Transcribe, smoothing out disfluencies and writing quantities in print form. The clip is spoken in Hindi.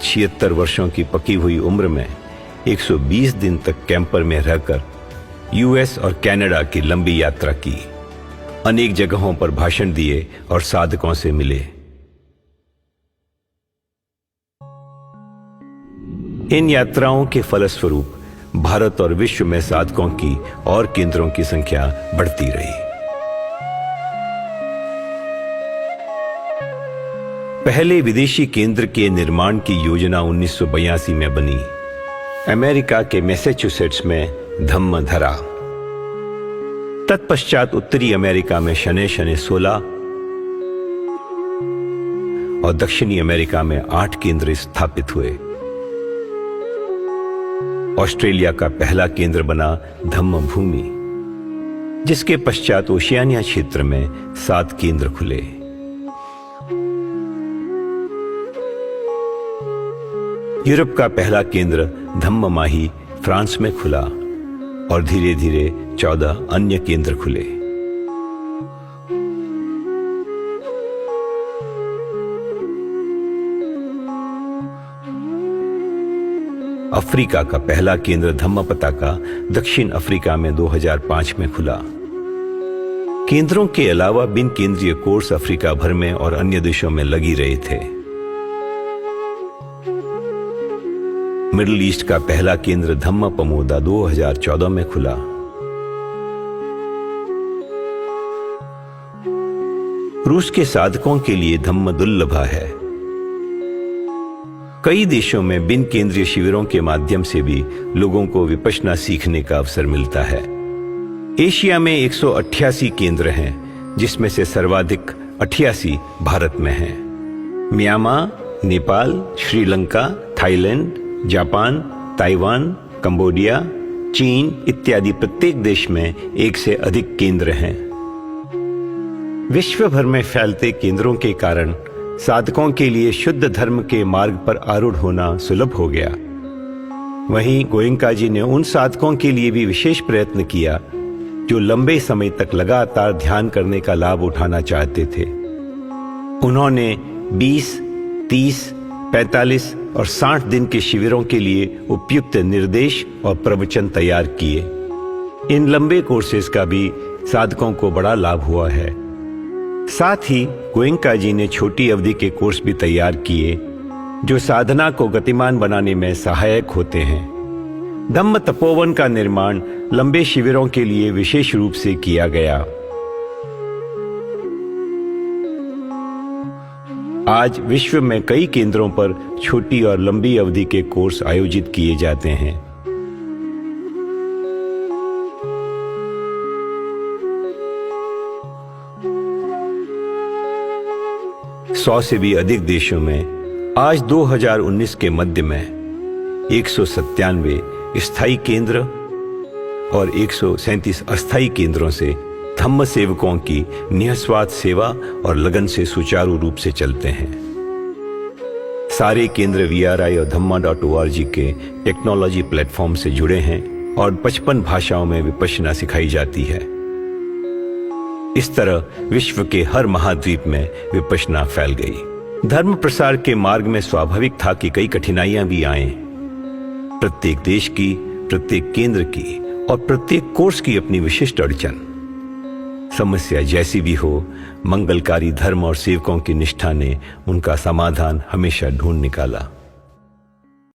76 वर्षों की पकी हुई उम्र में 120 दिन तक कैंपर में रहकर यूएस और कनाडा की लंबी यात्रा की, अनेक जगहों पर भाषण दिए और साधकों से मिले। इन यात्राओं के फलस्वरूप भारत और विश्व में साधकों की और केंद्रों की संख्या बढ़ती रही। पहले विदेशी केंद्र के निर्माण की योजना 1982 में बनी। अमेरिका के मैसेच्यूसेट्स में धम्मधरा, तत्पश्चात उत्तरी अमेरिका में शनै शनै 16 और दक्षिणी अमेरिका में 8 केंद्र स्थापित हुए। ऑस्ट्रेलिया का पहला केंद्र बना धम्म भूमि, जिसके पश्चात ओशियानिया क्षेत्र में 7 केंद्र खुले। यूरोप का पहला केंद्र धम्ममाही फ्रांस में खुला और धीरे धीरे 14 अन्य केंद्र खुले। अफ्रीका का पहला केंद्र धम्मपताका दक्षिण अफ्रीका में 2005 में खुला। केंद्रों के अलावा बिन केंद्रीय कोर्स अफ्रीका भर में और अन्य देशों में लगी रहे थे। मिडिल ईस्ट का पहला केंद्र धम्म पमोदा 2014 में खुला। रूस के साधकों के लिए धम्म दुर्लभा है। कई देशों में बिन केंद्रीय शिविरों के माध्यम से भी लोगों को विपश्यना सीखने का अवसर मिलता है। एशिया में 188 केंद्र हैं, जिसमें से सर्वाधिक 88 भारत में हैं। Myanmar, Nepal, Sri Lanka, Thailand, Japan, Taiwan, Cambodia, चीन इत्यादि प्रत्येक देश में 1 से अधिक केंद्र हैं। विश्व भर में फैलते केंद्रों के कारण साधकों के लिए शुद्ध धर्म के मार्ग पर आरूढ़ होना सुलभ हो गया। वहीं गोयंका जी ने उन साधकों के लिए भी विशेष प्रयत्न किया जो लंबे समय तक लगातार ध्यान करने का लाभ उठाना चाहते थे। उन्होंने 20, 30, 45 और 60 दिन के शिविरों के लिए उपयुक्त निर्देश और प्रवचन तैयार किए। इन लंबे कोर्सेज का भी साधकों को बड़ा लाभ हुआ है। साथ ही गोयंका जी ने छोटी अवधि के कोर्स भी तैयार किए जो साधना को गतिमान बनाने में सहायक होते हैं। धम्म तपोवन का निर्माण लंबे शिविरों के लिए विशेष रूप से किया गया। आज विश्व में कई केंद्रों पर छोटी और लंबी अवधि के कोर्स आयोजित किए जाते हैं। सौ से भी अधिक देशों में आज 2019 के मध्य में 197 स्थायी केंद्र और 137 अस्थायी केंद्रों से धम्म सेवकों की निःस्वार्थ सेवा और लगन से सुचारू रूप से चलते हैं। सारे केंद्र VRI और dhamma.org के टेक्नोलॉजी प्लेटफॉर्म से जुड़े हैं और 55 भाषाओं में विपश्यना सिखाई जाती है। इस तरह विश्व के हर महाद्वीप में विपश्यना फैल गई। धर्म प्रसार के मार्ग में स्वाभाविक था कि कई कठिनाइयां भी आएं। प्रत्येक देश की, प्रत्येक केंद्र की और प्रत्येक कोर्स की अपनी विशिष्ट अड़चन। समस्या जैसी भी हो, मंगलकारी धर्म और सेवकों की निष्ठा ने उनका समाधान हमेशा ढूंढ निकाला।